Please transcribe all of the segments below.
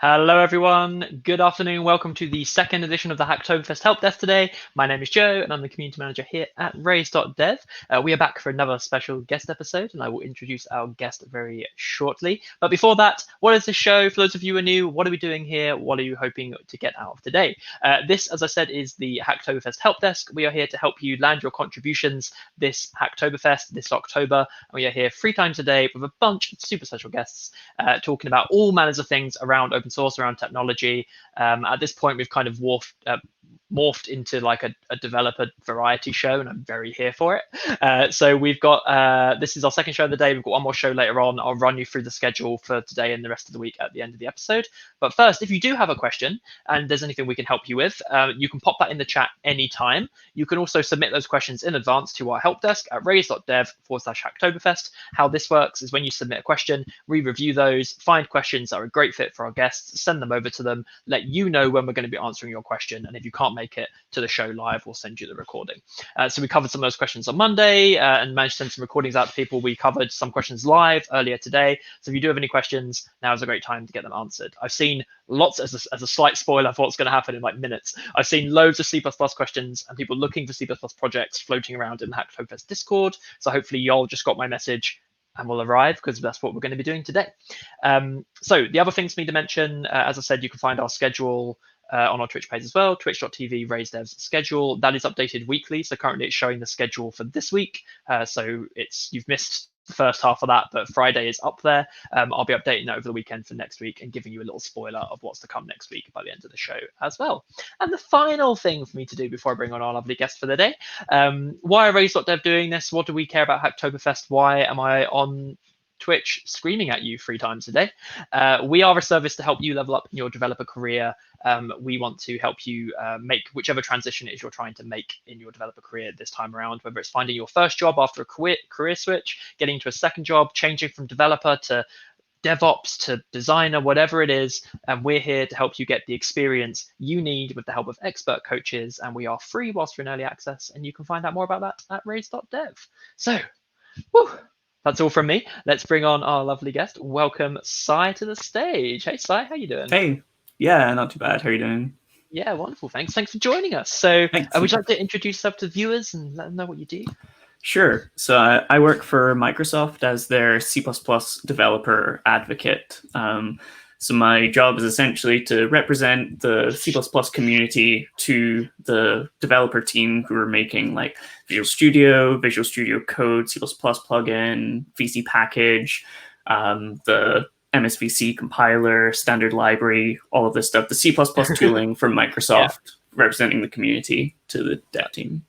Hello, everyone. Good afternoon. Welcome to the second edition of the Hacktoberfest Help Desk today. My name is Joe, and I'm the community manager here at Raise.dev. We are back for another special guest episode, and I will introduce our guest very shortly. But before that, what is the show? For those of you who are new, what are we doing here? What are you hoping to get out of today? This, as I said, is the Hacktoberfest Help Desk. We are here to help you land your contributions this Hacktoberfest, this October. And we are here 3 times a day with a bunch of super special guests talking about all manners of things around open source, around technology. At this point, we've kind of morphed into like a developer variety show, and I'm very here for it. So we've got this is our second show of the day. We've got one more show later on. I'll run you through the schedule for today and the rest of the week at the end of the episode. But first, if you do have a question and there's anything we can help you with, you can pop that in the chat anytime. You can also submit those questions in advance to our help desk at raise.dev/Hacktoberfest. How this works is when you submit a question, we review those, find questions that are a great fit for our guests, send them over to them, let you know when we're going to be answering your question. And if you can't make it to the show live, we'll send you the recording. So we covered some of those questions on Monday and managed to send some recordings out to people. We covered some questions live earlier today. So if you do have any questions, now is a great time to get them answered. I've seen lots, as a slight spoiler for what's going to happen in like minutes, I've seen loads of C++ questions and people looking for C++ projects floating around in the Hacktoberfest Discord. So hopefully y'all just got my message and will arrive, because that's what we're going to be doing today. So the other things for me to mention, as I said, you can find our schedule on our Twitch page as well, twitch.tv RaiseDev's schedule. That is updated weekly. So currently it's showing the schedule for this week. So you've missed the first half of that, but Friday is up there. I'll be updating that over the weekend for next week and giving you a little spoiler of what's to come next week by the end of the show as well. And the final thing for me to do before I bring on our lovely guest for the day, why are Raise.dev doing this? What do we care about Hacktoberfest? Why am I on Twitch screaming at you 3 times a day? We are a service to help you level up in your developer career. We want to help you make whichever transition it is you're trying to make in your developer career this time around, whether it's finding your first job after a career switch, getting to a second job, changing from developer to DevOps to designer, whatever it is. And we're here to help you get the experience you need with the help of expert coaches. And we are free whilst you're in early access. And you can find out more about that at raise.dev. So, that's all from me. Let's bring on our lovely guest. Welcome Sai to the stage. Hey Sai, how you doing? Hey, yeah, not too bad. How are you doing? Yeah, wonderful. Thanks for joining us. So would you like to introduce yourself to the viewers and let them know what you do? Sure. So I work for Microsoft as their C++ developer advocate. So my job is essentially to represent the C++ community to the developer team who are making like Visual Studio Code, C++ plugin, VC package, the MSVC compiler, standard library, all of this stuff, the C++ tooling from Microsoft, representing the community to the dev team.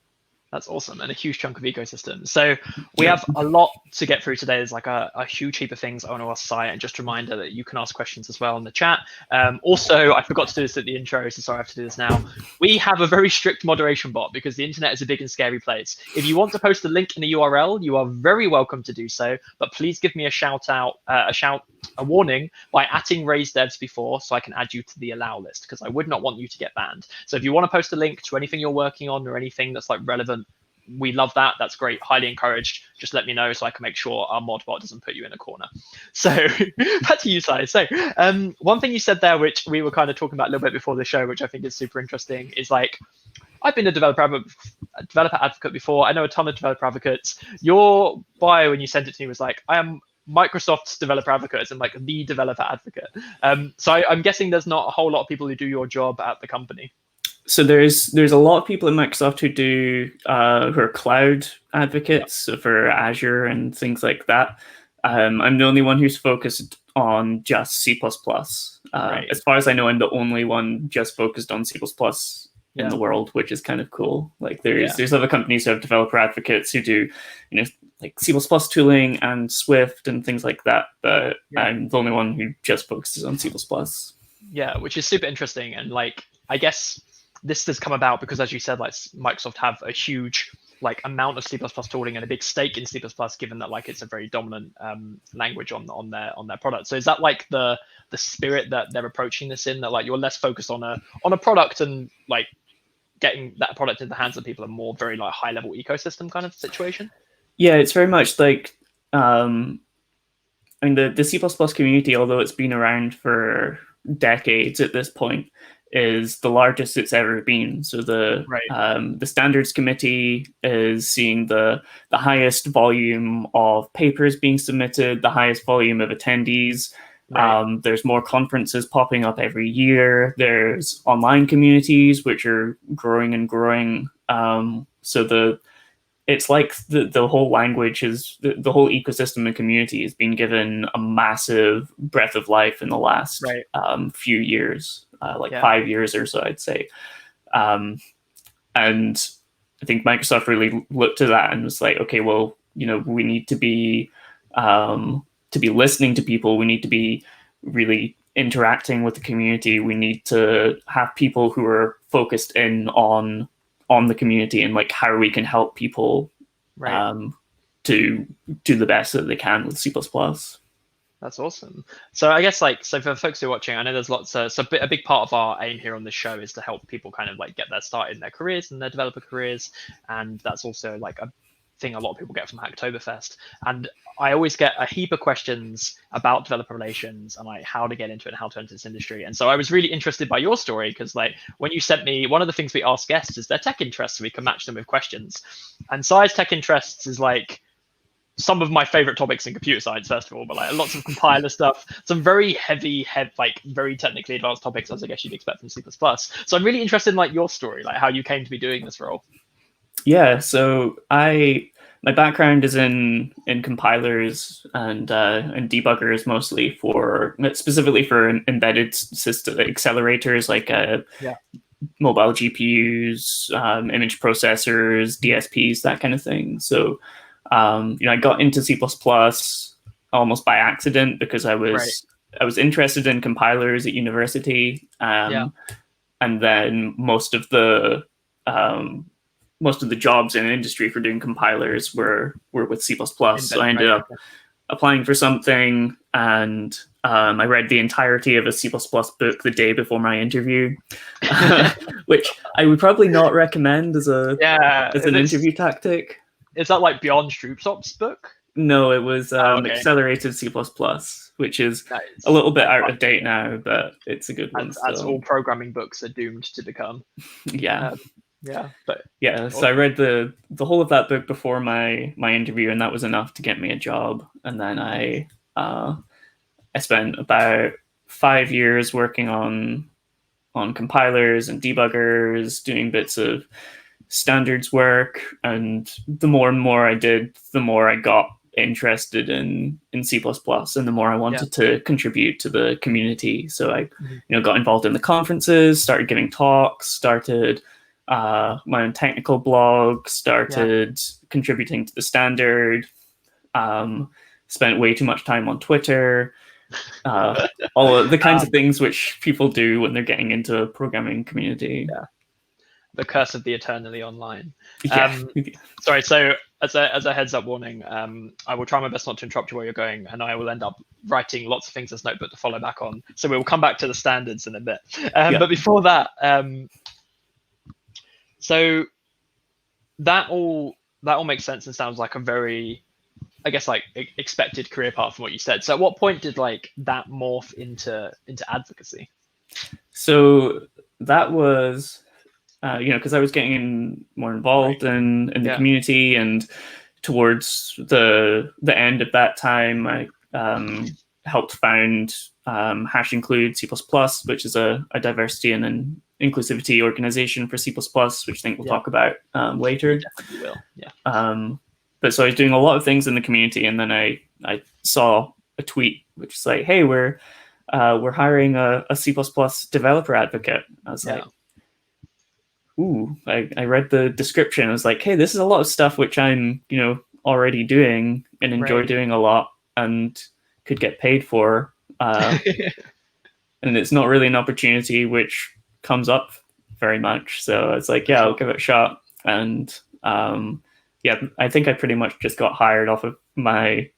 That's awesome, and a huge chunk of ecosystem. So we have a lot to get through today. There's like a huge heap of things on our site, and just a reminder that you can ask questions as well in the chat. Also, I forgot to do this at the intro, so sorry I have to do this now. We have a very strict moderation bot because the internet is a big and scary place. If you want to post a link in the URL, you are very welcome to do so, but please give me a warning by @ing RaiseDevs before, so I can add you to the allow list, because I would not want you to get banned. So if you want to post a link to anything you're working on or anything that's like relevant, we love that. That's great. Highly encouraged. Just let me know so I can make sure our mod bot doesn't put you in a corner. So back to you, Sai. So one thing you said there, which we were kind of talking about a little bit before the show, which I think is super interesting, is like, I've been a developer advocate before. I know a ton of developer advocates. Your bio when you sent it to me was like, I am Microsoft's developer advocate and like the developer advocate. So I'm guessing there's not a whole lot of people who do your job at the company. So there's a lot of people in Microsoft who are cloud advocates for Azure and things like that. I'm the only one who's focused on just C++. Right. As far as I know, I'm the only one just focused on C++ in the world, which is kind of cool. Like there's other companies who have developer advocates who do, like C++ tooling and Swift and things like that. But I'm the only one who just focuses on C++. Yeah, which is super interesting. And like, I guess this has come about because, as you said, like Microsoft have a huge like amount of C++ tooling and a big stake in C++, given that like it's a very dominant language on their product. So is that like the spirit that they're approaching this in, that like you're less focused on a product and like getting that product in the hands of people, a more very like high level ecosystem kind of situation? Yeah, it's very much like I mean the C++ community, although it's been around for decades at this point is the largest it's ever been. So the standards committee is seeing the highest volume of papers being submitted, the highest volume of attendees. Right. There's more conferences popping up every year. There's online communities which are growing and growing. So it's like the whole language is the whole ecosystem and community has been given a massive breath of life in the last few years, 5 years or so, I'd say. And I think Microsoft really looked to that and was like, okay, well, we need to be listening to people. We need to be really interacting with the community. We need to have people who are focused in on the community and like how we can help people to do the best that they can with C++. That's awesome. So I guess so for folks who are watching, I know there's lots of, so a big part of our aim here on this show is to help people kind of like get their start in their careers and their developer careers. And that's also like a thing a lot of people get from Hacktoberfest. And I always get a heap of questions about developer relations and like how to get into it and how to enter this industry. And so I was really interested by your story because like when you sent me, one of the things we ask guests is their tech interests so we can match them with questions. And Sai's tech interests is like some of my favorite topics in computer science, first of all, but like lots of compiler stuff, some very heavy, like very technically advanced topics, as I guess you'd expect from C++. So I'm really interested in like your story, like how you came to be doing this role. Yeah, so my background is in compilers and debuggers mostly specifically for embedded system accelerators like mobile GPUs, image processors, DSPs, that kind of thing. So I got into C++ almost by accident because I was interested in compilers at university, and then most of the jobs in industry for doing compilers were with C++. So I ended up applying for something, and I read the entirety of a C++ book the day before my interview, which I would probably not recommend as an interview tactic. Is that like Bjorn Stroopsop's book? No, it was Accelerated C++, which is a little bit out of date now, but it's a good one. As all programming books are doomed to become. Yeah. So I read the whole of that book before my interview, and that was enough to get me a job. And then I spent about 5 years working on compilers and debuggers, doing bits of standards work, and the more and more I did, the more I got interested in C++, and the more I wanted to contribute to the community. So I got involved in the conferences, started giving talks, started my own technical blog, started contributing to the standard, spent way too much time on Twitter, all of the kinds of things which people do when they're getting into a programming community. The curse of the eternally online. Yeah. Sorry, so as a heads up warning, I will try my best not to interrupt you where you're going, and I will end up writing lots of things as notebook to follow back on. So we will come back to the standards in a bit. But before that, so that all makes sense and sounds like a very, I guess, like expected career path from what you said. So at what point did like that morph into advocacy? So that was because I was getting more involved in the community, and towards the end of that time, I helped found Hash Include C++, which is a diversity and an inclusivity organization for C++, which I think we'll talk about later. Definitely will. But so I was doing a lot of things in the community, and then I saw a tweet which is like, "Hey, we're hiring a C++ developer advocate." I was like, ooh, I read the description. I was like, hey, this is a lot of stuff which I'm, already doing and enjoy doing a lot and could get paid for. And it's not really an opportunity which comes up very much. So it's like, I'll give it a shot. And I think I pretty much just got hired off of my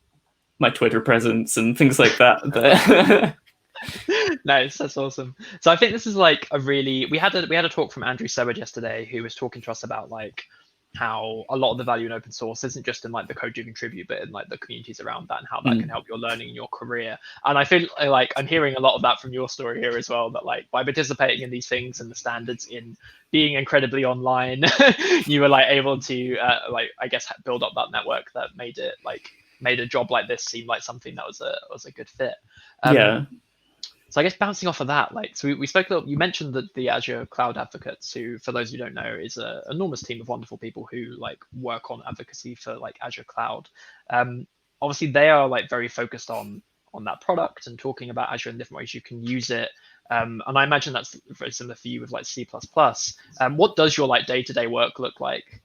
Twitter presence and things like that. But Nice, that's awesome. So I think this is like we had a talk from Andrew Seward yesterday, who was talking to us about like how a lot of the value in open source isn't just in like the code you contribute, but in like the communities around that and how that can help your learning and your career. And I feel like I'm hearing a lot of that from your story here as well, that like by participating in these things and the standards in being incredibly online, you were like able to like, I guess, build up that network that made a job like this seem like something that was a good fit. Yeah. So I guess bouncing off of that, like, so we spoke a little, you mentioned that the Azure Cloud Advocates, who, for those who don't know, is an enormous team of wonderful people who like work on advocacy for like Azure Cloud. Obviously, they are like very focused on that product and talking about Azure in different ways you can use it. And I imagine that's very similar for you with like C++. What does your like day-to-day work look like?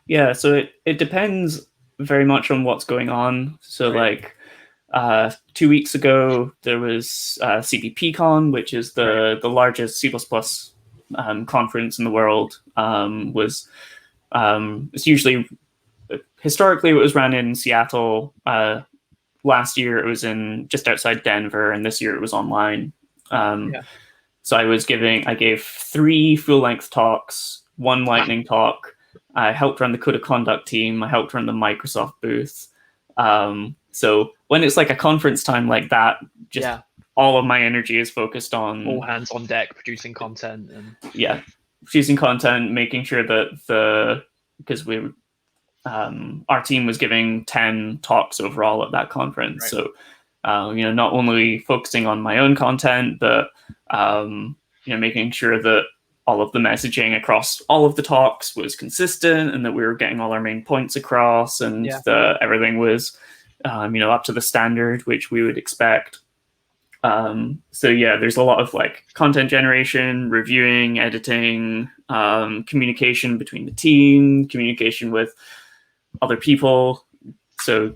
Yeah, so it depends very much on what's going on. So like 2 weeks ago, there was CPPCon, which is the largest C++ conference in the world. It's usually, historically, it was run in Seattle. Last year, it was in just outside Denver, and this year it was online. So I gave 3 full-length talks, 1 lightning talk. I helped run the Code of Conduct team. I helped run the Microsoft booth. So when it's like a conference time like that, just all of my energy is focused on all hands on deck, producing content and producing content, making sure that because our team was giving 10 talks overall at that conference. So not only focusing on my own content, but making sure that all of the messaging across all of the talks was consistent and that we were getting all our main points across, and that everything was up to the standard which we would expect. There's a lot of like content generation, reviewing, editing, communication between the team, communication with other people. So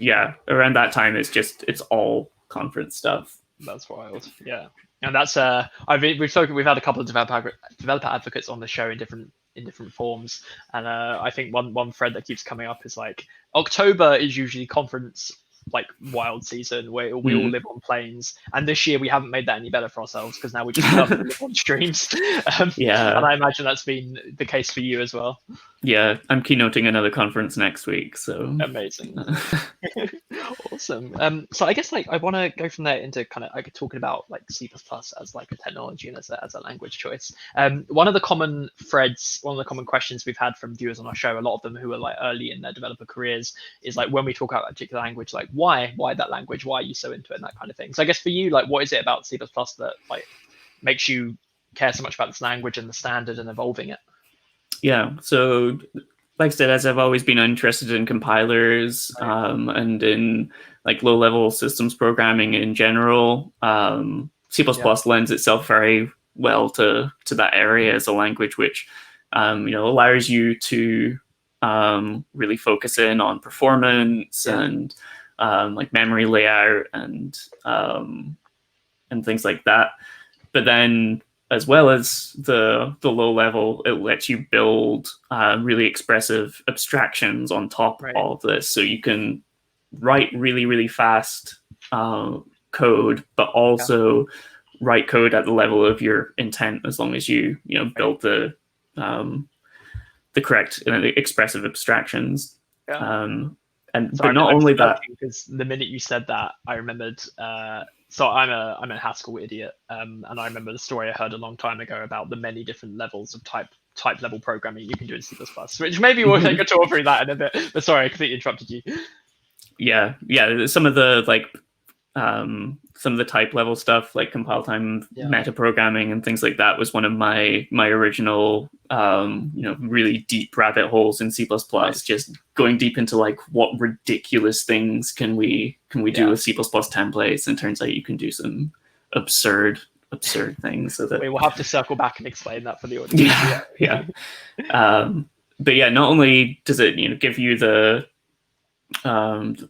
around that time it's all conference stuff. That's wild. Yeah. And that's we've had a couple of developer advocates on the show in different forms, and I think one thread that keeps coming up is like October is usually conference like wild season where we all live on planes, and this year we haven't made that any better for ourselves because now we just love to live on streams. And I imagine that's been the case for you as well. I'm keynoting another conference next week, so amazing. Awesome. So I guess like I want to go from there into kind of like talking about like C++ as like a technology and as a language choice. One of the common questions we've had from viewers on our show, a lot of them who are like early in their developer careers, is like when we talk about a particular language, like why that language, why are you so into it and that kind of thing. So I guess for you, like what is it about C++ that like makes you care so much about this language and the standard and evolving it? So like I said, as I've always been interested in compilers and in like low-level systems programming in general, C++ lends itself very well to that area as a language which allows you to really focus in on performance and like memory layout and things like that. But then, as well as the low level, it lets you build really expressive abstractions on top of all of this. So you can write really, really fast code, but also write code at the level of your intent, as long as you build the correct expressive abstractions. But not only that, because the minute you said that, I remembered. So I'm a Haskell idiot, and I remember the story I heard a long time ago about the many different levels of type level programming you can do in C++, which maybe we'll take a tour through that in a bit. But sorry, I completely interrupted you. Some of the like some of the type level stuff, like compile time meta programming and things like that, was one of my original really deep rabbit holes in C++. Just going deep into like what ridiculous things can we do with C++ templates, and turns out you can do some absurd things. So that we will have to circle back and explain that for the audience. But not only does it give you the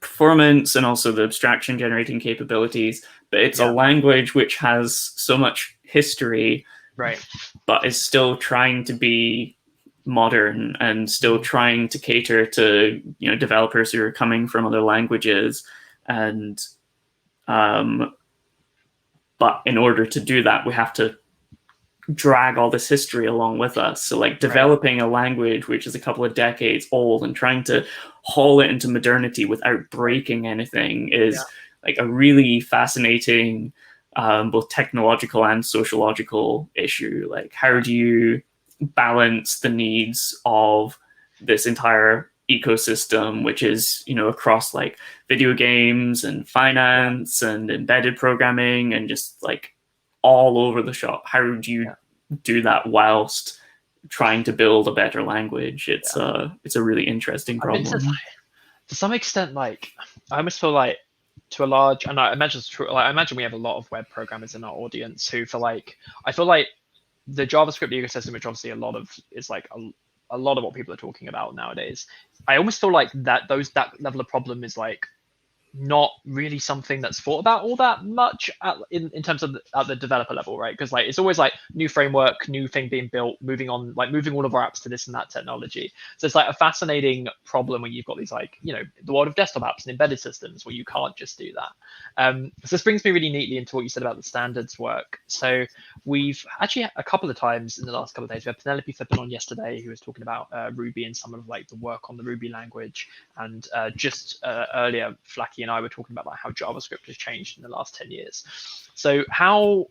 performance and also the abstraction generating capabilities, but it's a language which has so much history, but is still trying to be modern and still trying to cater to developers who are coming from other languages. And but in order to do that, we have to drag all this history along with us. So like developing a language which is a couple of decades old and trying to haul it into modernity without breaking anything is like a really fascinating both technological and sociological issue. Like how do you balance the needs of this entire ecosystem, which is, you know, across like video games and finance and embedded programming and just like all over the shop. How do you do that whilst trying to build a better language? It's a really interesting problem. To some extent, like I almost feel like to a large, and I imagine it's true. Like I imagine we have a lot of web programmers in our audience who, for like, I feel like the JavaScript ecosystem, which obviously a lot of is like a lot of what people are talking about nowadays. I almost feel like that level of problem is like not really something that's thought about all that much in terms of at the developer level, right? Because like it's always like new framework, new thing being built, moving on, like moving all of our apps to this and that technology. So it's like a fascinating problem when you've got these like, you know, the world of desktop apps and embedded systems where you can't just do that. So this brings me really neatly into what you said about the standards work. So we've actually a couple of times in the last couple of days, we had Penelope Flippin on yesterday who was talking about Ruby and some of like the work on the Ruby language, and just earlier Flaky and I were talking about like how JavaScript has changed in the last 10 years. So how,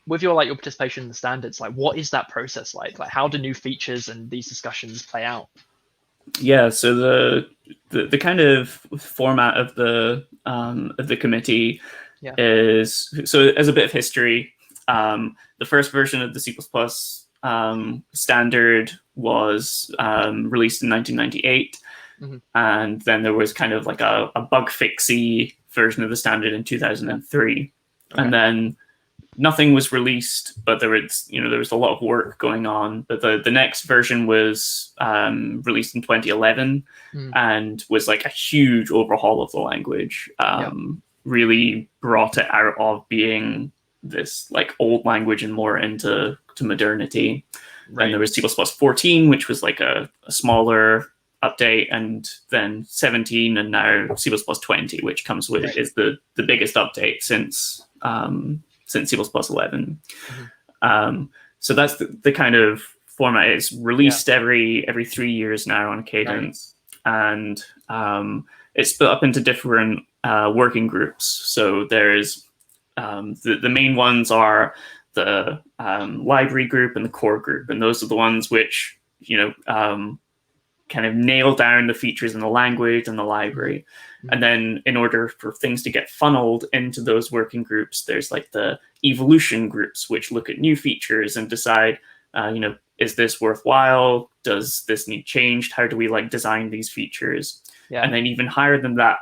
with your like your participation in the standards, like what is that process like? Like how do new features and these discussions play out? Yeah, so the kind of format of the committee is, so as a bit of history, the first version of the C++ standard was released in 1998. Mm-hmm. And then there was kind of like a bug fixy version of the standard in 2003. Okay. And then nothing was released, but there was a lot of work going on. But the next version was released in 2011 and was like a huge overhaul of the language. Really brought it out of being this like old language and more into modernity. Right. And there was C++ 14, which was like a smaller update, and then 17, and now C++ 20, which comes with is the biggest update since C++ 11. Mm-hmm. So that's the kind of format. It's released every 3 years now on Cadence, and it's split up into different working groups. So there's the main ones are the library group and the core group, and those are the ones which kind of nail down the features in the language and the library. Mm-hmm. And then in order for things to get funneled into those working groups, there's like the evolution groups, which look at new features and decide, is this worthwhile? Does this need changed? How do we like design these features? Yeah. And then even higher than that,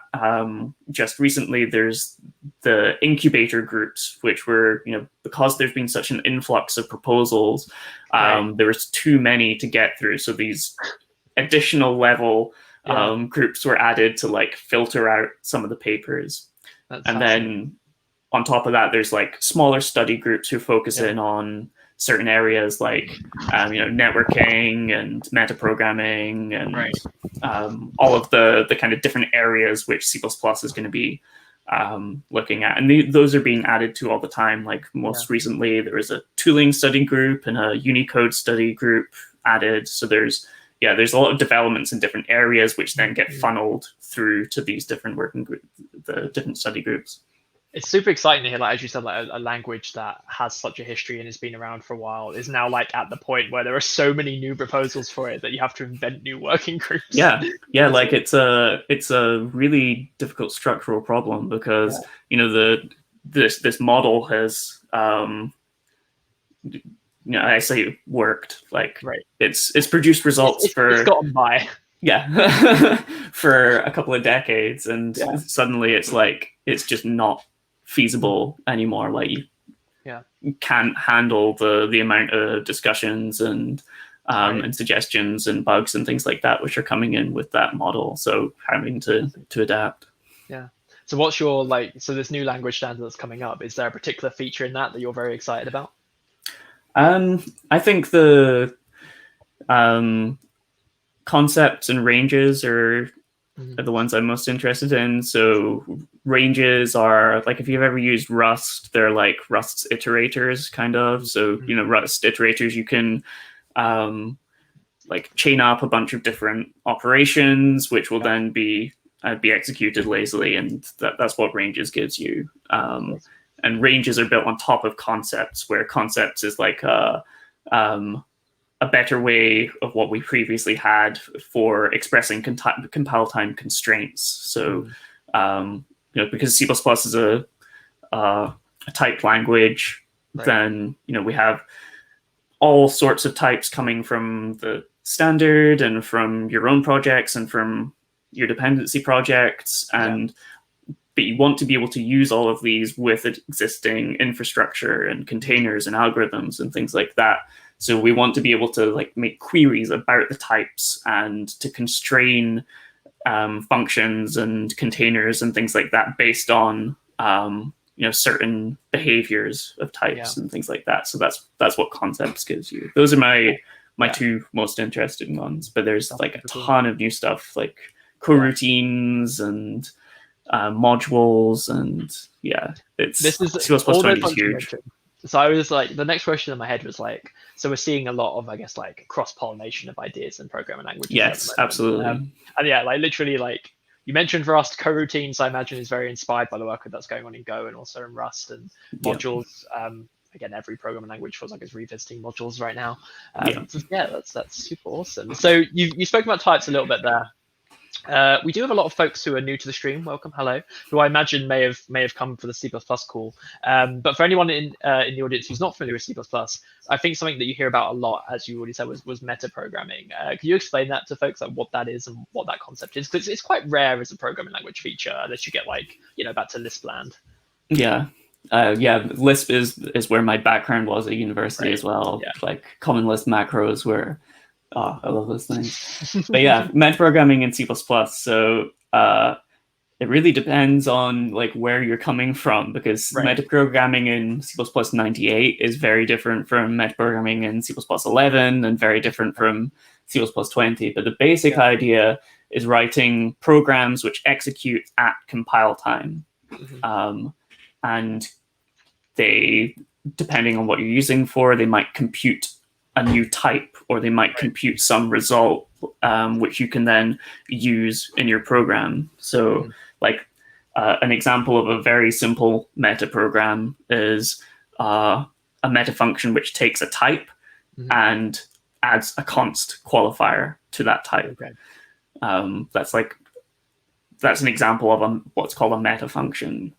just recently, there's the incubator groups, which were, because there's been such an influx of proposals, there was too many to get through. So these additional level groups were added to like filter out some of the papers. And then on top of that, there's like smaller study groups who focus in on certain areas like networking and metaprogramming and all of the kind of different areas which C++ is going to be looking at. And those are being added to all the time. Like most recently, there was a tooling study group and a Unicode study group added. So there's a lot of developments in different areas which then get funneled through to these different working groups, the different study groups. It's super exciting to hear, like, as you said, like a language that has such a history and has been around for a while is now like at the point where there are so many new proposals for it that you have to invent new working groups. Yeah, like it's a really difficult structural problem because this model has I say worked, like it's produced results it's gotten by for a couple of decades, and suddenly it's like it's just not feasible anymore. Like you can't handle the amount of discussions and suggestions and bugs and things like that which are coming in with that model, so having to adapt. So what's your this new language standard that's coming up, is there a particular feature in that you're very excited about? I think the concepts and ranges are Mhm. are the ones I'm most interested in. So ranges are like, if you've ever used Rust, they're like Rust's iterators kind of. So, you know, Rust iterators, you can like chain up a bunch of different operations, which will then be executed lazily, and that's what ranges gives you. And ranges are built on top of concepts, where concepts is like a better way of what we previously had for expressing compile time constraints. So, you know, because C++ is a typed language, then, you know, we have all sorts of types coming from the standard and from your own projects and from your dependency projects. But you want to be able to use all of these with existing infrastructure and containers and algorithms and things like that. So we want to be able to like make queries about the types and to constrain functions and containers and things like that based on you know, certain behaviors of types and things like that. So that's what concepts gives you. Those are my two most interesting ones. But there's like a ton of new stuff like coroutines and modules, and this is C++20 is huge. So I was like, the next question in my head was like, so we're seeing a lot of, I guess, like cross-pollination of ideas in programming languages. Yes, absolutely. And yeah, like literally, like you mentioned Rust, coroutines, I imagine is very inspired by the work that's going on in Go and also in Rust, and modules. Again, every programming language feels like it's revisiting modules right now. So that's super awesome. So you spoke about types a little bit there. We do have a lot of folks who are new to the stream. Welcome, hello. Who I imagine may have come for the C++ call. But for anyone in the audience who's not familiar with C++, I think something that you hear about a lot, as you already said, was metaprogramming. Can you explain that to folks, like what that is and what that concept is? Because it's quite rare as a programming language feature, unless you get like back to Lisp land. Yeah. Lisp is where my background was at university as well. Like common Lisp macros were. Oh, I love those things. But yeah, metaprogramming in C++. So it really depends on like where you're coming from, because metaprogramming in C++98 is very different from metaprogramming in C++11 and very different from C++20. But the basic idea is writing programs which execute at compile time. And they, depending on what you're using for, they might compute a new type, or they might compute some result, which you can then use in your program. So like an example of a very simple meta program is a meta function which takes a type and adds a const qualifier to that type. That's an example of what's called a meta function.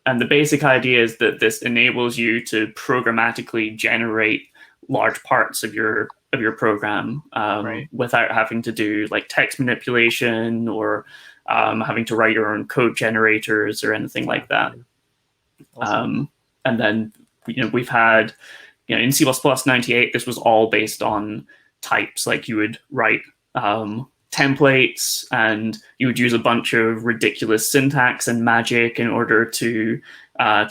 And the basic idea is that this enables you to programmatically generate large parts of your program without having to do like text manipulation or having to write your own code generators or anything like that. Awesome. And then we've had in C++98, this was all based on types. Like you would write templates, and you would use a bunch of ridiculous syntax and magic in order to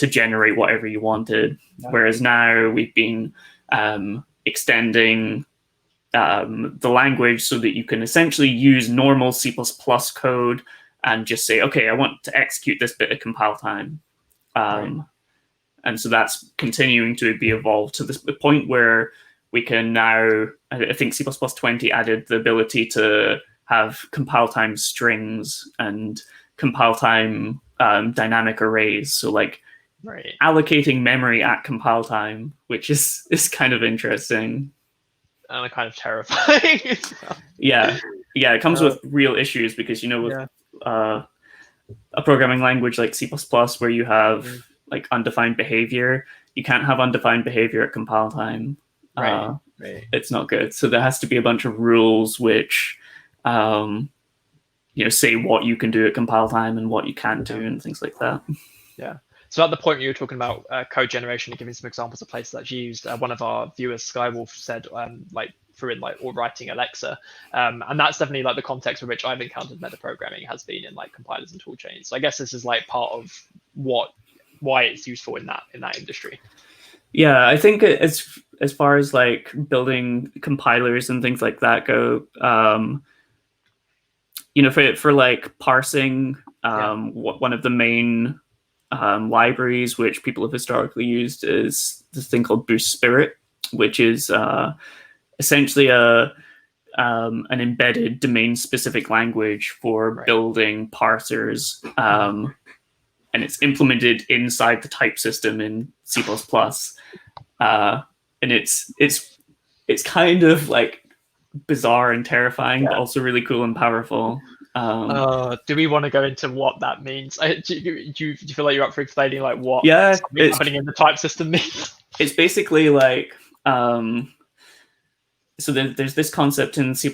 generate whatever you wanted. Whereas now we've been extending the language so that you can essentially use normal C++ code and just say, okay, I want to execute this bit at compile time. And so that's continuing to be evolved to the point where we can now, I think C++20 added the ability to have compile time strings and compile time dynamic arrays. So like allocating memory at compile time, which is kind of interesting. And kind of terrifying. It comes with real issues because, with a programming language like C++, where you have like undefined behavior, you can't have undefined behavior at compile time. It's not good. So there has to be a bunch of rules which say what you can do at compile time and what you can't do and things like that. So at the point you were talking about code generation and giving some examples of places that's used, one of our viewers, Skywolf, said or writing Alexa, and that's definitely like the context in which I've encountered metaprogramming has been in like compilers and tool chains. So I guess this is like part of why it's useful in that industry. Yeah, I think as far as like building compilers and things like that go, for like parsing, one of the main libraries which people have historically used is this thing called Boost Spirit, which is essentially an embedded domain-specific language for building parsers, and it's implemented inside the type system in C++. And it's kind of like bizarre and terrifying, but also really cool and powerful. Do we want to go into what that means? Do you feel like you're up for explaining like what happening in the type system means? It's basically like so there's this concept in C++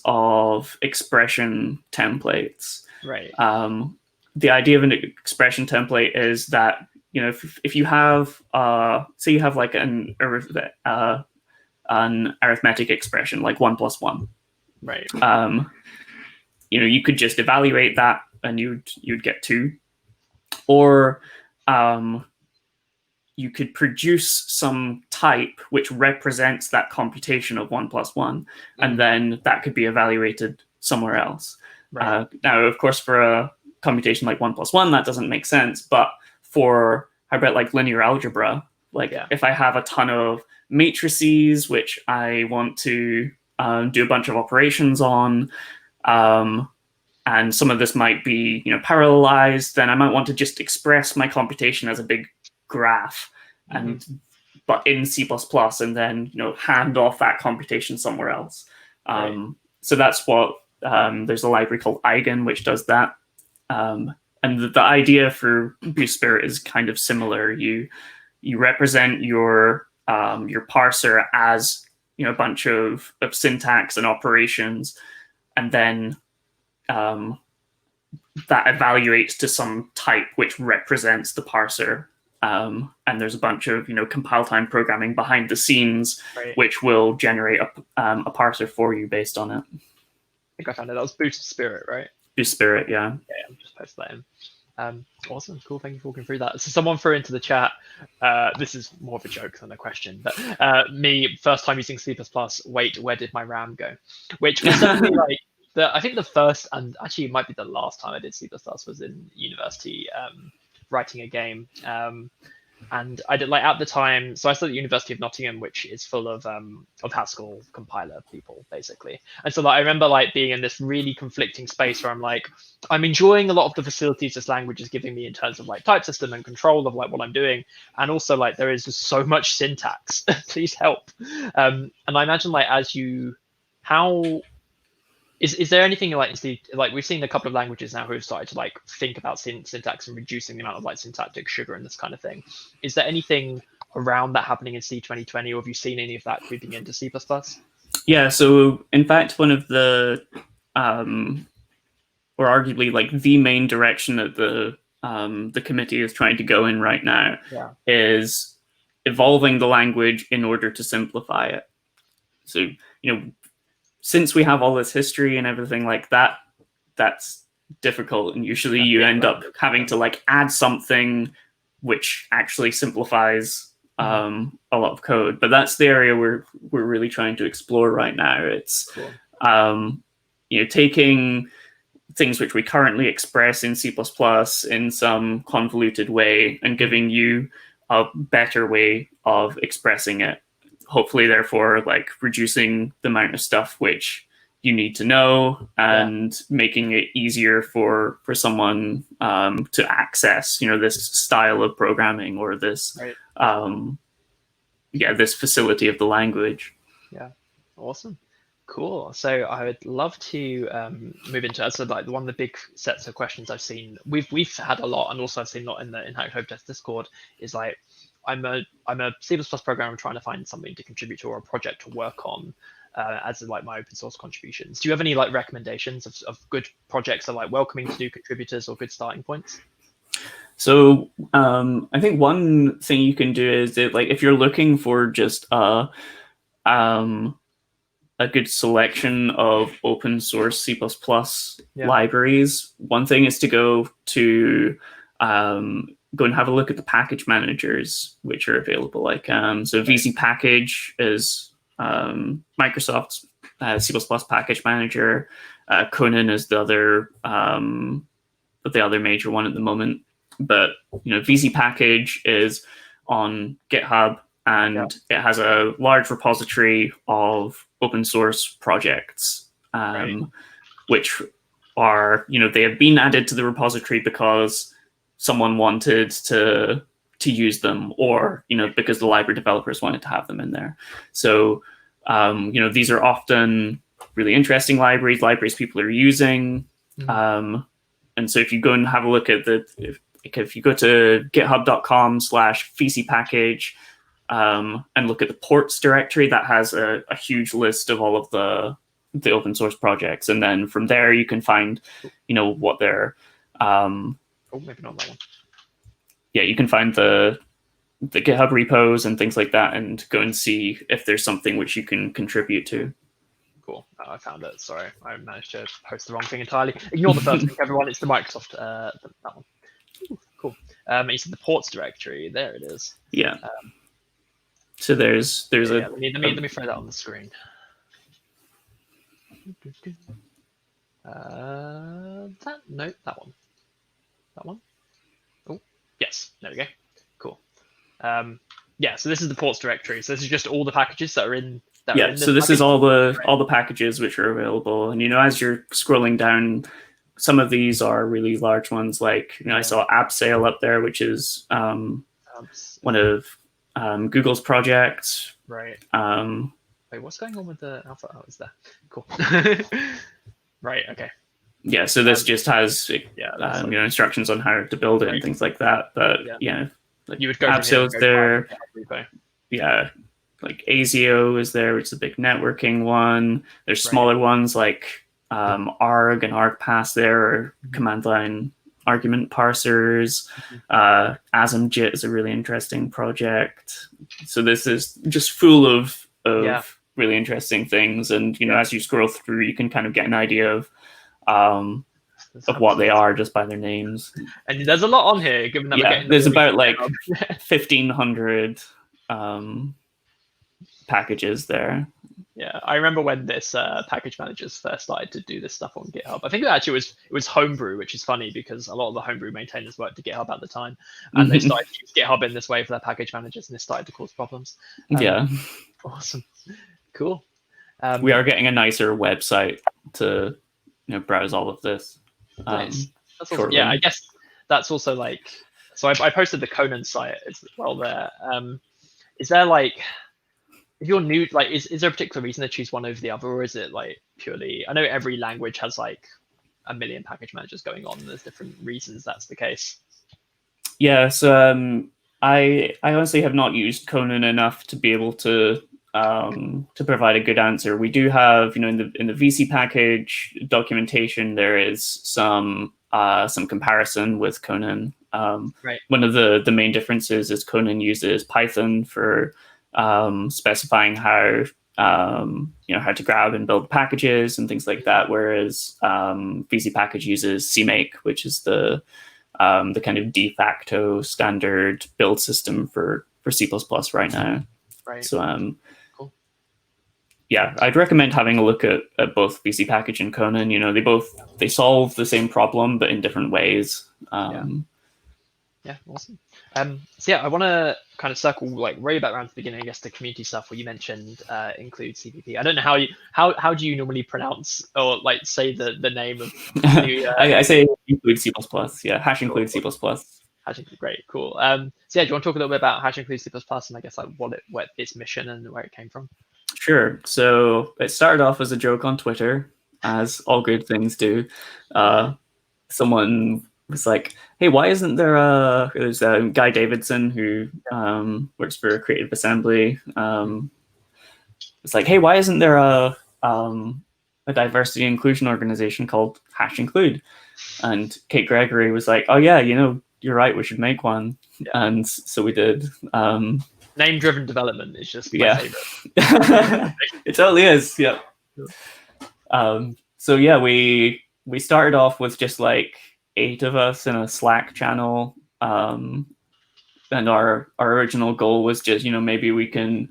of expression templates. Right. The idea of an expression template is that, if you have say you have like an arithmetic expression like 1 + 1, right? You could just evaluate that and you'd get 2, or you could produce some type which represents that computation of 1 + 1, and then that could be evaluated somewhere else. Right. Now, of course, for a computation like 1 + 1, that doesn't make sense. But for, how about like linear algebra? Like if I have a ton of matrices which I want to do a bunch of operations on, and some of this might be parallelized, then I might want to just express my computation as a big graph, but in C++, and then hand off that computation somewhere else. So that's what there's a library called Eigen which does that. And the idea for Boost Spirit is kind of similar. You represent your parser as a bunch of syntax and operations, and then that evaluates to some type which represents the parser. And there's a bunch of compile time programming behind the scenes, which will generate a parser for you based on it. I think I found it. That was Boost Spirit, right? Boost Spirit, yeah. Yeah, I'm just posting that in. Awesome, cool. Thank you for walking through that. So someone threw into the chat. This is more of a joke than a question, but me first time using C++. Wait, where did my RAM go? Which was certainly like I think the first, and actually it might be the last time I did C++ was in university, writing a game. And I did, like, at the time, so I studied at the University of Nottingham, which is full of Haskell compiler people, basically. And so I remember being in this really conflicting space where I'm enjoying a lot of the facilities this language is giving me in terms of type system and control of what I'm doing. And also there is just so much syntax. Please help. And I imagine is there anything we've seen a couple of languages now who have started to think about syntax and reducing the amount of syntactic sugar and this kind of thing. Is there anything around that happening in C 2020, or have you seen any of that creeping into C++? Yeah, so in fact, one of the or arguably the main direction that the committee is trying to go in right now is evolving the language in order to simplify it. So since we have all this history and everything like that, that's difficult. And usually you end up having to add something which actually simplifies a lot of code. But that's the area we're really trying to explore right now. It's taking things which we currently express in C++ in some convoluted way and giving you a better way of expressing it. Hopefully, therefore, reducing the amount of stuff which you need to know and making it easier for someone to access, this style of programming or this, this facility of the language. Yeah, awesome. Cool. So I would love to move into one of the big sets of questions I've seen. We've had a lot, and also I've seen a lot in Hacked Hope Test Discord. Is I'm a C++ programmer trying to find something to contribute to or a project to work on as my open source contributions. Do you have any recommendations of good projects that welcoming to new contributors or good starting points? So I think one thing you can do is that if you're looking for just a good selection of open source C++ libraries, one thing is to go and have a look at the package managers which are available. So VZ Package is Microsoft's C++ package manager. Conan is the other major one at the moment. But VC Package is on GitHub, and it has a large repository of open source projects, which are they have been added to the repository because someone wanted to use them, or because the library developers wanted to have them in there. So these are often really interesting libraries people are using. And so if you go and have a look at if you go to github.com/vcpackage and look at the ports directory, that has a huge list of all of the open source projects, and then from there you can find what they're maybe not that one. Yeah, you can find the GitHub repos and things like that, and go and see if there's something which you can contribute to. Cool. Oh, I found it. Sorry, I managed to post the wrong thing entirely. Ignore the first link, everyone. It's the Microsoft that one. Ooh, cool. You said the ports directory. There it is. Yeah. So there's let me throw that on the screen. That one. That one. Oh, yes. There we go. Cool. So this is the ports directory. So this is just all the packages that are in. So this is all the packages which are available, and as you're scrolling down, some of these are really large ones. Like I saw Abseil up there, which is one of Google's projects. Right. Wait, what's going on with the alpha? Oh, it's there. Cool. Right. Okay. Yeah. So this just has instructions on how to build it and things like that. But like you would go Abseil's there. Yeah. Like ASIO is there, which is a big networking one. There's smaller ones like ARG and ArgPass there, or command line argument parsers. ASMJIT is a really interesting project. So this is just full of really interesting things. And, as you scroll through, you can kind of get an idea of what they are just by their names. And there's a lot on here, given that there's about like 1,500 packages there. Yeah, I remember when this package managers first started to do this stuff on GitHub. I think it was Homebrew, which is funny because a lot of the Homebrew maintainers worked at GitHub at the time, and they started to use GitHub in this way for their package managers, and it started to cause problems. Awesome, cool. We are getting a nicer website to browse all of this. Nice. That's awesome. Yeah, I guess that's also like. So I posted the Conan site as well there. Is there like? If you're new, like, is there a particular reason to choose one over the other, or is it like purely? I know every language has like a million package managers going on. And there's different reasons that's the case. Yeah, so I honestly have not used Conan enough to be able to provide a good answer. We do have, in the VC package documentation, there is some comparison with Conan. One of the main differences is Conan uses Python for specifying how to grab and build packages and things like that, whereas VC Package uses CMake, which is the kind of de facto standard build system for C++ right now. Right. So cool. Yeah, I'd recommend having a look at both VC Package and Conan. They solve the same problem but in different ways. Yeah, awesome. So yeah, I want to kind of circle like way back around to the beginning, I guess, the community stuff where you mentioned include CPP. I don't know how do you normally pronounce or like say the name of the, I say include C++. Yeah, hash include C++. Hash include, great, cool. So yeah, do you want to talk a little bit about hash include C++ and I guess like what its mission and where it came from? Sure. So it started off as a joke on Twitter, as all good things do. Someone was like, hey, why isn't there's Guy Davidson who works for Creative Assembly. It's like, hey, why isn't there a diversity inclusion organization called Hash Include? And Kate Gregory was like, oh yeah, you're right, we should make one. Yeah. And so we did. Name-driven development is just my favorite. It totally is, yeah. So yeah, we started off with just like 8 of us in a Slack channel, and our original goal was just maybe we can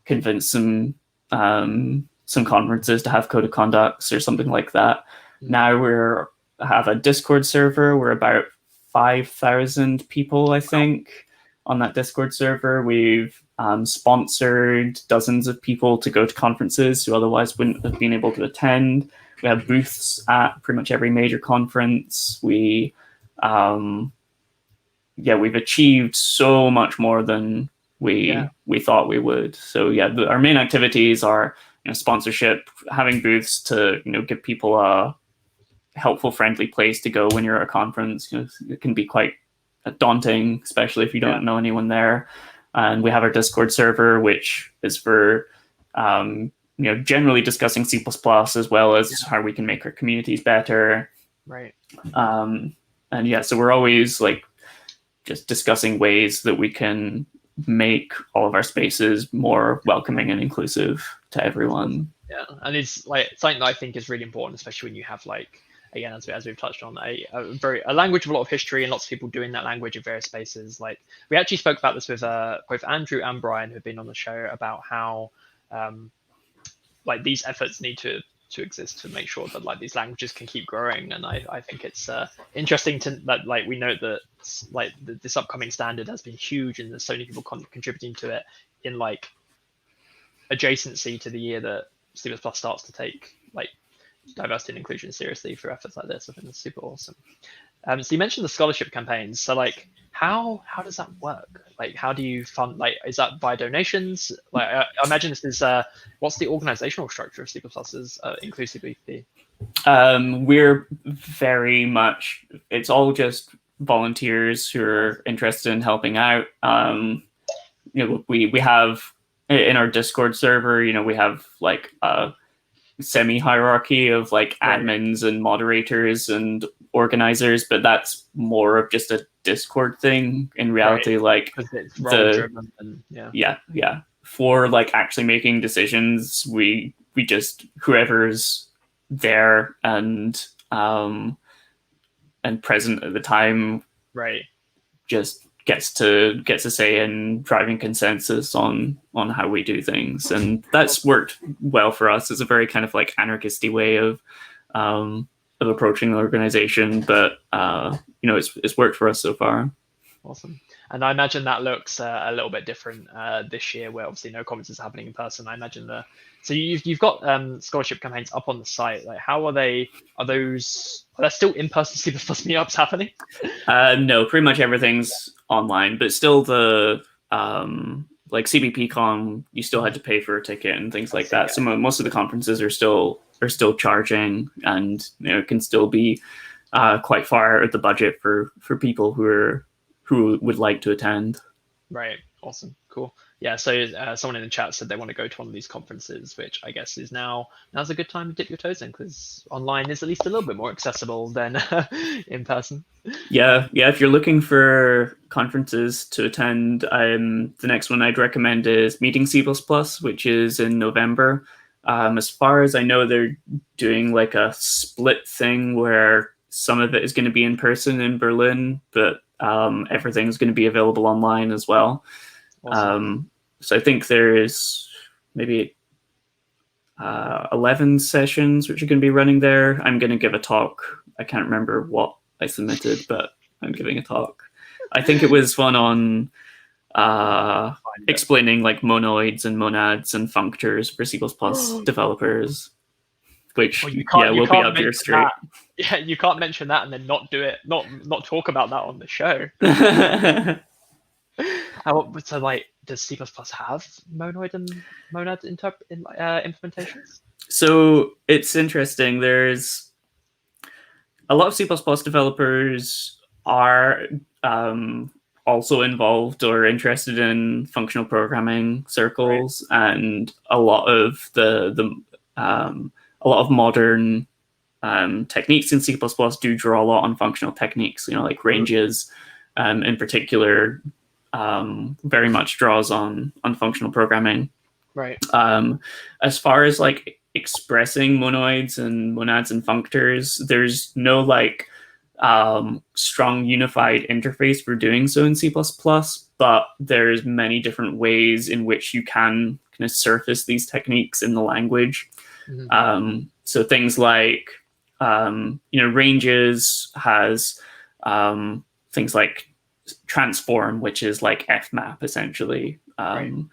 convince some conferences to have code of conducts or something like that. Now have a Discord server. We're about 5,000 people, I think, on that Discord server. We've sponsored dozens of people to go to conferences who otherwise wouldn't have been able to attend. We have booths at pretty much every major conference. We've achieved so much more than we thought we would. So our main activities are sponsorship, having booths to give people a helpful, friendly place to go when you're at a conference. It can be quite daunting, especially if you don't know anyone there. And we have our Discord server, which is for generally discussing C++ as well as how we can make our communities better. Right. So we're always just discussing ways that we can make all of our spaces more welcoming and inclusive to everyone. Yeah, and it's something that I think is really important, especially when you have again, as we've touched on, a language of a lot of history and lots of people doing that language in various spaces. We actually spoke about this with both Andrew and Brian, who've been on the show, about how these efforts need to exist to make sure that these languages can keep growing. And I think it's interesting that we know that this upcoming standard has been huge and there's so many people contributing to it in adjacency to the year that C++ starts to take diversity and inclusion seriously through efforts like this. I think that's super awesome. So you mentioned the scholarship campaigns. So how does that work? How do you fund? Is that by donations? I imagine this is what's the organizational structure of C++'s Inclusivity? We're very much, it's all just volunteers who are interested in helping out. We have in our Discord server, we have a semi-hierarchy of admins and moderators and organizers, but that's more of just a Discord thing. In reality, for actually making decisions, we just, whoever's there and present at the time, just gets to say in driving consensus on how we do things. And that's worked well for us. It's a very kind of anarchisty way of approaching the organization, but it's worked for us so far. Awesome. And I imagine that looks a little bit different this year, where obviously no conferences are happening in person. I imagine so you've got scholarship campaigns up on the site. How are they? Are there still in-person C++ meetups happening? No, pretty much everything's online, but still the CBPCon, you still had to pay for a ticket and things like that. So most of the conferences are still charging, and it can still be quite far out of the budget for people who would like to attend. Right. Awesome. Cool. Yeah. So someone in the chat said they want to go to one of these conferences, which I guess is now's a good time to dip your toes in, because online is at least a little bit more accessible than in person. Yeah. If you're looking for conferences to attend, the next one I'd recommend is Meeting C++, which is in November. As far as I know, they're doing a split thing where some of it is going to be in person in Berlin, but everything's going to be available online as well. Awesome. So I think there's maybe 11 sessions which are going to be running there. I'm going to give a talk. I can't remember what I submitted, but I'm giving a talk. I think it was one on explaining monoids and monads and functors for C++ developers, which will be up your street. Yeah, you can't mention that and then not do it, not talk about that on the show. So does C++ have monoid and monad implementations? So it's interesting. There's a lot of C++ developers are also involved or interested in functional programming circles, and a lot of modern techniques in C++ do draw a lot on functional techniques. Ranges, in particular, very much draws on functional programming. Right. As far as expressing monoids and monads and functors, there's no strong unified interface for doing so in C++, but there's many different ways in which you can surface these techniques in the language. Mm-hmm. So things like ranges has things like transform, which is like fmap essentially. And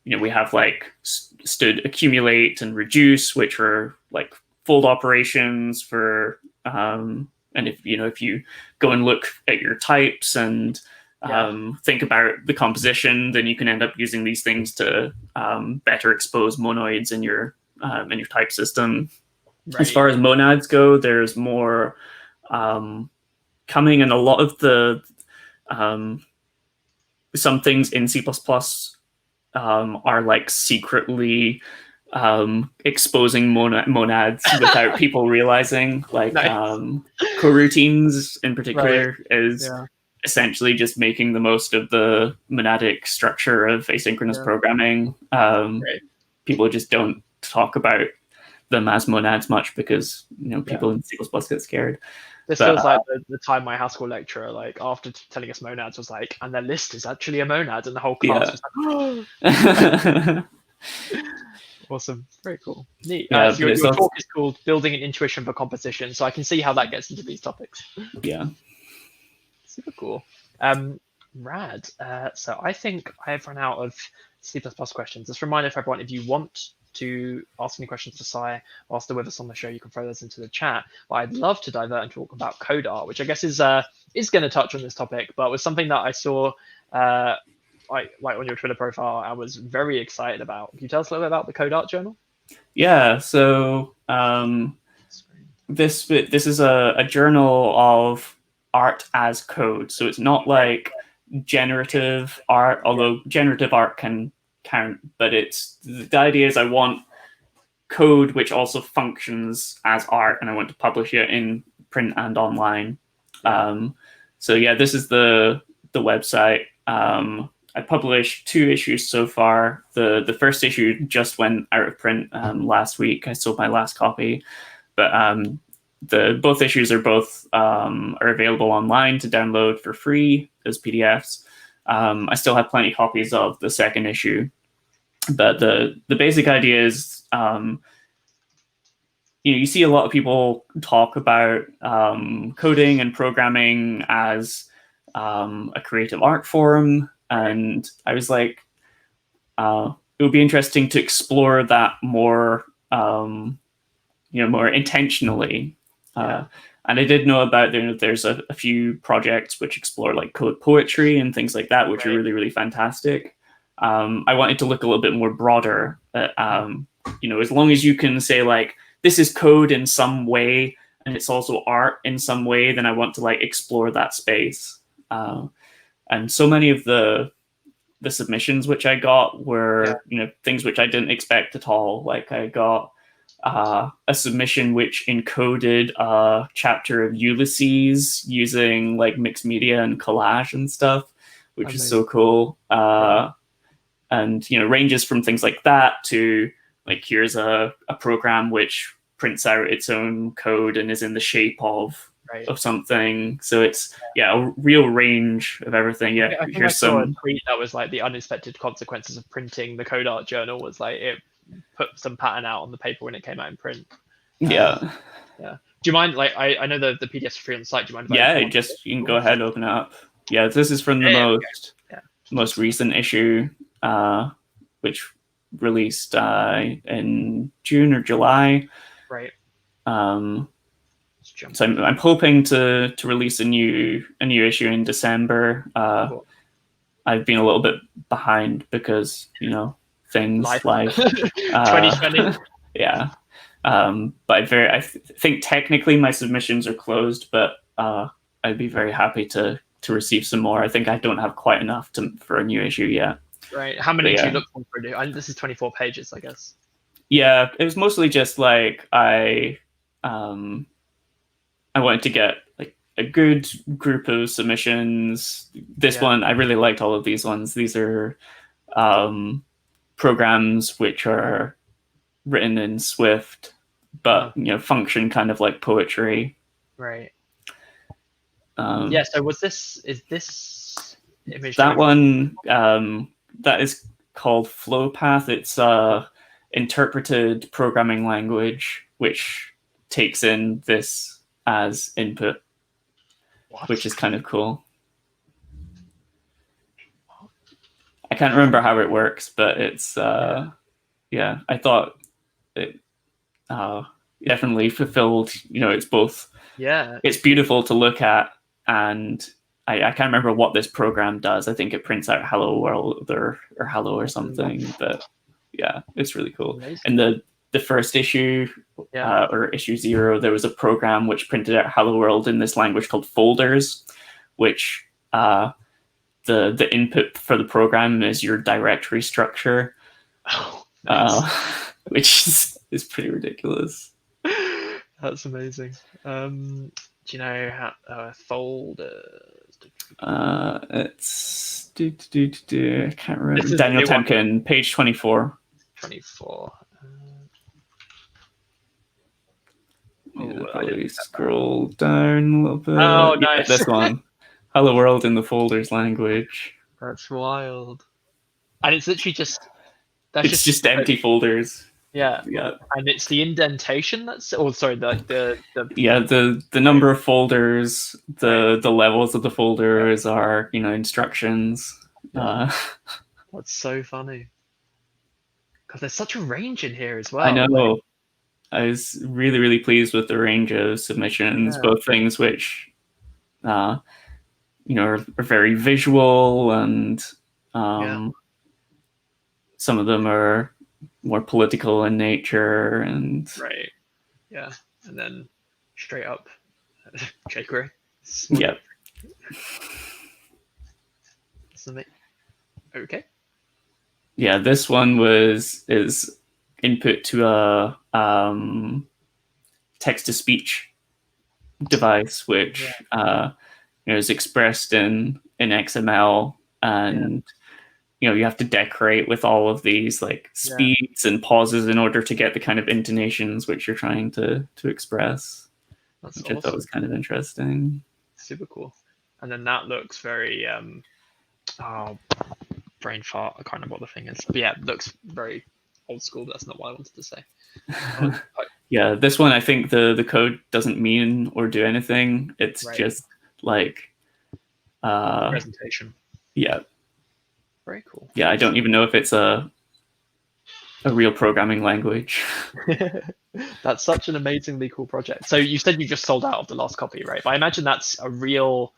we have like stood accumulate and reduce, which are like fold operations for and if you go and look at your types and think about the composition, then you can end up using these things to better expose monoids in your type system. As far as monads go, there's more coming, and a lot of the some things in C++ are like secretly exposing monads without people realizing. Like coroutines in particular is essentially just making the most of the monadic structure of asynchronous programming. People just don't talk about them as monads much because people in C++ get scared. This feels like the time my high school lecturer, like after telling us monads, was like, and their list is actually a monad, and the whole class was like, oh. Awesome, very cool, neat. So your talk is called "Building an Intuition for Composition," so I can see how that gets into these topics. Yeah, super cool. Rad. So I think I've run out of C++ questions. Just a reminder for everyone: if you want to ask any questions to Sai whilst they're with us on the show, you can throw those into the chat. But I'd love to divert and talk about code art, which I guess is going to touch on this topic, but was something that I saw like on your Twitter profile. I was very excited about. Can you tell us a little bit about the Code Art Journal? Yeah, so this is a journal of art as code. So it's not like generative art, although generative art can count, but the idea is I want code which also functions as art, and I want to publish it in print and online. So yeah, this is the website. I published 2 issues so far. The first issue just went out of print last week. I sold my last copy, but both issues are are available online to download for free as PDFs. I still have plenty of copies of the second issue, but the basic idea is, you see a lot of people talk about coding and programming as a creative art form, and I was like, it would be interesting to explore that more, more intentionally. And I did know about there's a few projects which explore like code poetry and things like that, which are really, really fantastic. I wanted to look a little bit more broader. As long as you can say like, this is code in some way, and it's also art in some way, then I want to like explore that space. And so many of the submissions which I got were, things which I didn't expect at all. Like I got a submission which encoded a chapter of Ulysses using like mixed media and collage and stuff, which is so cool. And ranges from things like that to like, here's a program which prints out its own code and is in the shape of something. So it's a real range of everything. I think I saw a tweet that was like, the unexpected consequences of printing the Code Art Journal was like it put some pattern out on the paper when it came out in print. Yeah. Do you mind, like, I know the PDF's free on the site. Do you mind? You can go ahead and open it up. Yeah, this is from the most recent issue, which released in June or July. Right. So I'm hoping to release a new issue in December. Cool. I've been a little bit behind because things life 2020. Yeah. But I think technically my submissions are closed, but I'd be very happy to receive some more. I think I don't have quite enough for a new issue yet. Right. How many do you look for? This is 24 pages, I guess. Yeah, it was mostly just like I wanted to get like a good group of submissions. This one, I really liked all of these ones. These are programs which are written in Swift, but function kind of like poetry. Right. So is this image that one that is called Flowpath? It's interpreted programming language which takes in this as input, which is kind of cool. I can't remember how it works, but it's yeah, I thought it definitely fulfilled. It's both. Yeah, it's beautiful to look at, and I can't remember what this program does. I think it prints out hello world or hello or something. But yeah, it's really cool. amazing. And the first issue or issue 0, there was a program which printed out hello world in this language called folders, which the input for the program is your directory structure. Oh, nice. Which is pretty ridiculous. That's amazing. Do you know how folders? It's I can't remember. Daniel Temkin, page 24. 24. Probably scroll down a little bit. Oh, nice. This one. Hello world in the folders language. That's wild. And it's literally just... It's just empty folders. Yeah. Yeah. And it's the indentation that's... Oh, sorry, the Yeah, the number of folders, the levels of the folders are, instructions. That's so funny. Because there's such a range in here as well. I know. I was really, really pleased with the range of submissions, both things which, are very visual, and some of them are more political in nature, and right. Yeah. And then straight up jQuery. Yep. Okay. Yeah, this one is input to a text-to-speech device, which is expressed in XML, and you have to decorate with all of these like speeds and pauses in order to get the kind of intonations which you're trying to express. That's which awesome. I thought was kind of interesting. Super cool. And then that looks very brain fart. I can't remember what the thing is. But yeah, it looks very old school. But that's not what I wanted to say. Yeah, this one I think the code doesn't mean or do anything. It's just like presentation. Yeah. Very cool. Yeah, I don't even know if it's a real programming language. That's such an amazingly cool project. So you said you just sold out of the last copy, right? But I imagine that's a real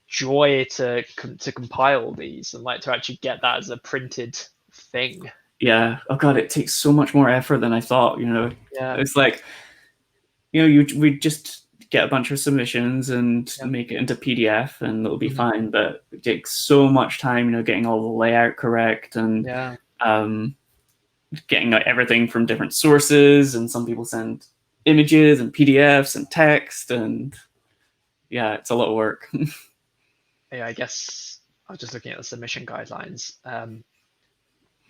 joy to compile these and like to actually get that as a printed thing. Yeah. Oh god, it takes so much more effort than I thought. Yeah. It's like, we just get a bunch of submissions and make it into PDF, and it'll be fine. But it takes so much time, getting all the layout correct, and getting everything from different sources. And some people send images and PDFs and text, and yeah, it's a lot of work. Yeah, I guess I was just looking at the submission guidelines.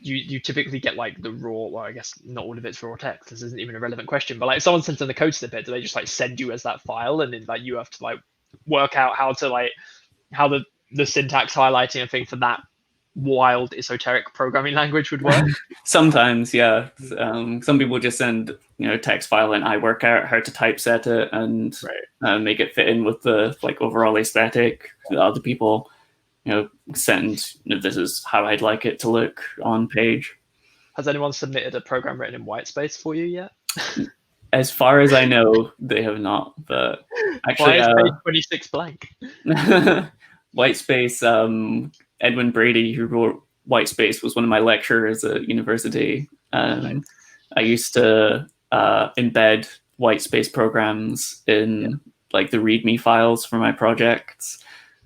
You typically get like the raw, well, I guess not all of it's raw text. This isn't even a relevant question, but like if someone sends in the code snippet, do they just like send you as that file, and then like you have to like work out how the syntax highlighting and thing for that wild esoteric programming language would work? Sometimes, yeah. Some people just send text file, and I work out how to typeset it and make it fit in with the like overall aesthetic. The other people send this is how I'd like it to look on page. Has anyone submitted a program written in whitespace for you yet? As far as I know, they have not. But actually, why is page 26 blank? Whitespace. Edwin Brady, who wrote Whitespace, was one of my lecturers at university. I used to embed Whitespace programs in like the README files for my projects.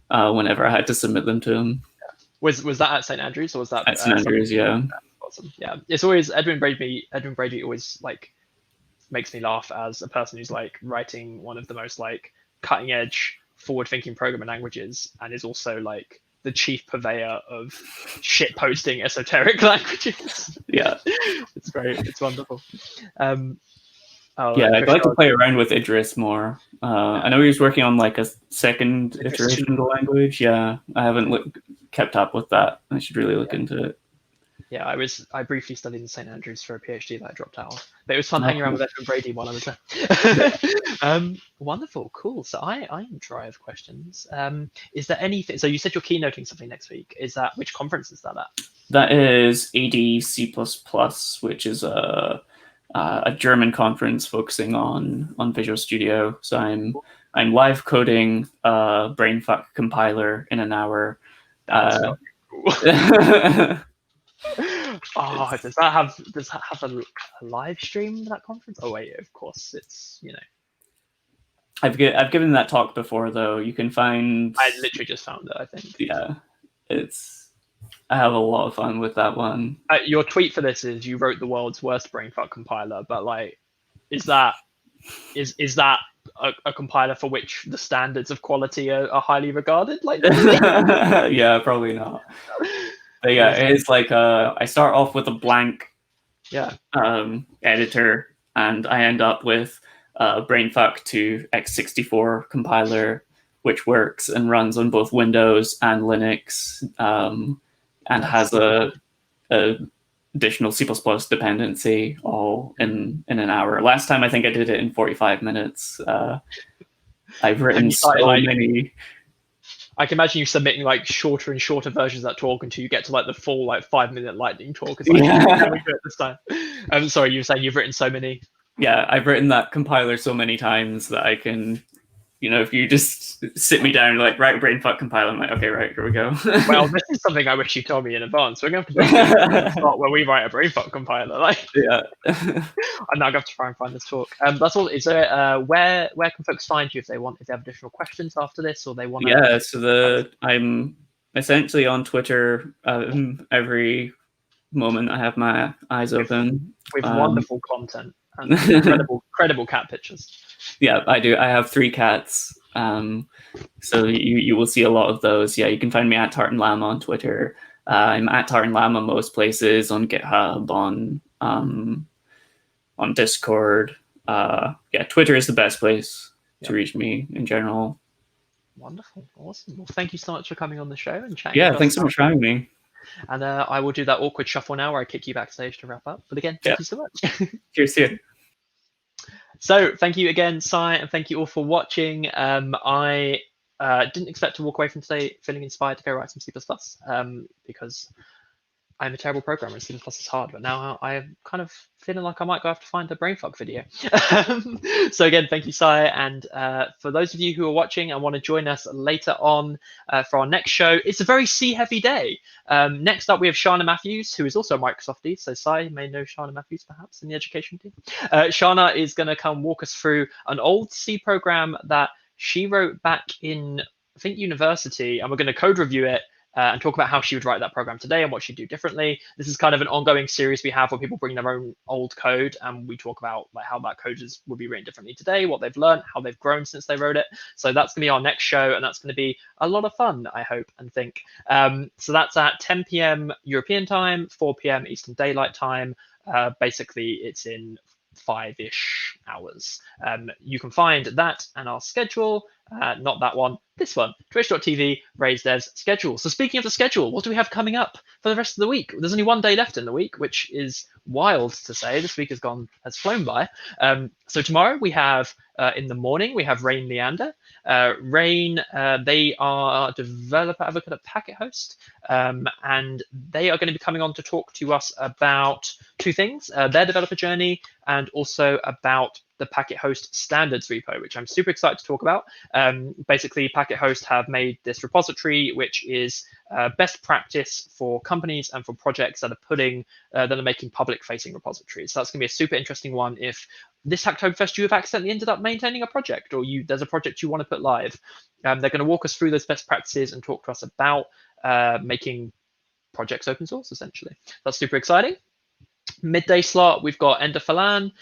Whenever I had to submit them to him. Was that at St Andrews, or was that at St Andrews? Yeah. Awesome. Yeah, it's always Edwin Brady always like makes me laugh as a person who's like writing one of the most like cutting edge, forward thinking programming languages, and is also like the chief purveyor of shit posting esoteric languages. Yeah, it's great. It's wonderful. I'd like to play around with Idris more. I know he was working on like a second iteration of the language. Yeah, I haven't kept up with that. I should really look into it. Yeah, I briefly studied in St Andrews for a PhD that I dropped out of, but it was fun hanging around with Edmund Brady while I was there. Wonderful, cool. So I have questions. Is there anything? So you said you're keynoting something next week. Is that which conference is that at? That is AD++, which is a German conference focusing on Visual Studio. So I'm live coding a Brainfuck compiler in an hour. That's not cool. Oh, does that have a live stream that conference? Oh wait, of course, it's I've given that talk before though. You can find. I literally just found it. I think. Yeah, I have a lot of fun with that one. Your tweet for this is you wrote the world's worst brainfuck compiler, but like, is that a compiler for which the standards of quality are highly regarded? Like, yeah, probably not. But yeah, it's like I start off with a blank editor, and I end up with Brainfuck to x64 compiler, which works and runs on both Windows and Linux, and has a additional C++ dependency all in an hour. Last time I think I did it in 45 minutes. I've written so many. I can imagine you submitting like shorter and shorter versions of that talk until you get to like the full like 5-minute lightning talk. It's like, how we do it this time? I'm sorry, you were saying you've written so many. Yeah, I've written that compiler so many times that I can, if you just sit me down like write a Brainfuck compiler, I'm like, okay, right, here we go. Well, this is something I wish you told me in advance. We're going to have to do spot where we write a Brainfuck compiler. Like, yeah. I'm now going to have to try and find this talk. That's all. Is there where can folks find you if they have additional questions after this, or they want? Yeah, so I'm essentially on Twitter every moment I have my eyes open with wonderful content and incredible cat pictures. Yeah, I do. I have 3 cats, so you will see a lot of those. Yeah, you can find me at Tartan Llama on Twitter. I'm at Tartan Llama most places, on GitHub, on Discord. Yeah, Twitter is the best place to reach me in general. Wonderful, awesome. Well, thank you so much for coming on the show and chatting. Yeah, thanks so much for having me. And I will do that awkward shuffle now where I kick you backstage to wrap up. But again, thank you so much. Cheers to you. So thank you again, Sai, and thank you all for watching. I didn't expect to walk away from today feeling inspired to go write some C++, because I'm a terrible programmer and C++ is hard, but now I'm kind of feeling like I might go have to find a Brainfuck video. So again, thank you, Sai. And for those of you who are watching and want to join us later on for our next show, it's a very C-heavy day. Next up, we have Shana Matthews, who is also a Microsoftie. So Sai may know Shana Matthews, perhaps, in the education team. Shana is going to come walk us through an old C program that she wrote back in, I think, university, and we're going to code review it. And talk about how she would write that program today and what she'd do differently. This is kind of an ongoing series we have where people bring their own old code, and we talk about like how that code would be written differently today, what they've learned, how they've grown since they wrote it. So that's going to be our next show, and that's going to be a lot of fun, I hope and think. So that's at 10 p.m. European time, 4 p.m. Eastern Daylight Time. Basically, it's in 5-ish hours. You can find that and our schedule, not that one, this one, twitch.tv, RaisDev's schedule. So speaking of the schedule, what do we have coming up for the rest of the week? There's only one day left in the week, which is wild to say. This week has flown by. So tomorrow we have, in the morning, we have Rain Leander. Rain, they are a developer advocate at Packethost, and they are going to be coming on to talk to us about 2 things, their developer journey and also about the Packethost standards repo, which I'm super excited to talk about. Basically, Packethost have made this repository, which is best practice for companies and for projects that are making public-facing repositories. So that's going to be a super interesting one. If this Hacktoberfest you have accidentally ended up maintaining a project, or there's a project you want to put live, they're going to walk us through those best practices and talk to us about making projects open source, essentially. That's super exciting. Midday slot, we've got Ender Falan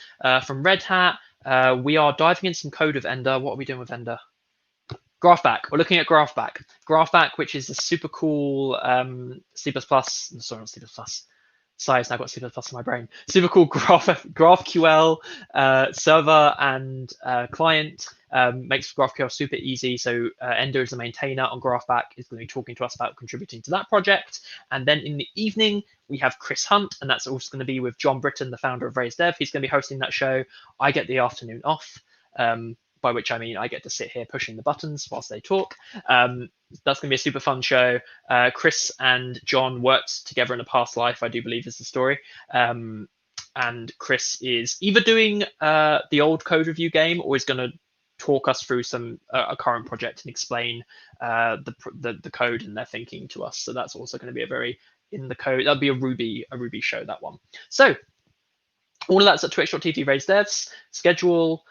from Red Hat. We are diving in some code of Ender. What are we doing with Ender? Graphback. We're looking at Graphback. Graphback, which is a super cool C++, sorry, not C++. Sai has now got C++ in my brain. Super cool GraphQL server and client makes GraphQL super easy. So Ender is the maintainer on GraphBack, is going to be talking to us about contributing to that project. And then in the evening, we have Chris Hunt, and that's also going to be with John Britton, the founder of Raise Dev. He's going to be hosting that show. I get the afternoon off, by which I mean I get to sit here pushing the buttons whilst they talk. That's going to be a super fun show. Chris and John worked together in a past life, I do believe is the story. And Chris is either doing the old code review game, or is going to talk us through some a current project and explain the code and their thinking to us. So that's also going to be a very in the code. That'll be a Ruby show, that one. So all of that's at twitch.tv Raise Devs. Schedule.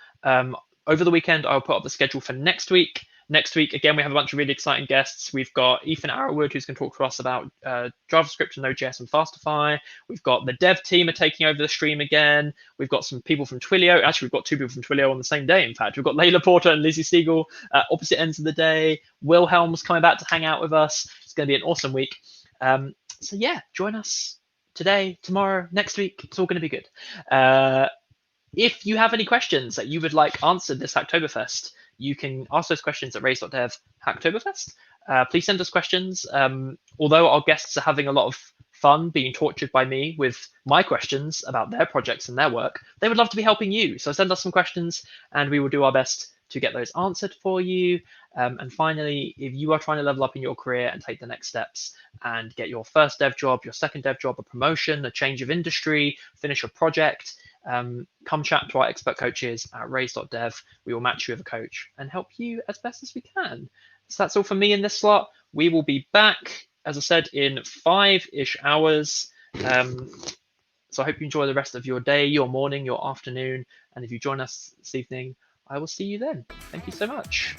Over the weekend, I'll put up the schedule for next week. Next week, again, we have a bunch of really exciting guests. We've got Ethan Arrowwood, who's going to talk to us about JavaScript and Node.js and Fastify. We've got the dev team are taking over the stream again. We've got some people from Twilio. Actually, we've got two people from Twilio on the same day, in fact. We've got Layla Porter and Lizzie Siegel, opposite ends of the day. Wilhelm's coming back to hang out with us. It's going to be an awesome week. So yeah, join us today, tomorrow, next week. It's all going to be good. If you have any questions that you would like answered this Hacktoberfest, you can ask those questions at raise.dev Hacktoberfest. Please send us questions. Although our guests are having a lot of fun being tortured by me with my questions about their projects and their work, they would love to be helping you. So send us some questions and we will do our best to get those answered for you. And finally, if you are trying to level up in your career and take the next steps and get your first dev job, your second dev job, a promotion, a change of industry, finish a project, come chat to our expert coaches at raise.dev. We will match you with a coach and help you as best as we can. So that's all for me in this slot. We will be back, as I said, in 5-ish hours. So I hope you enjoy the rest of your day, your morning, your afternoon. And if you join us this evening, I will see you then. Thank you so much.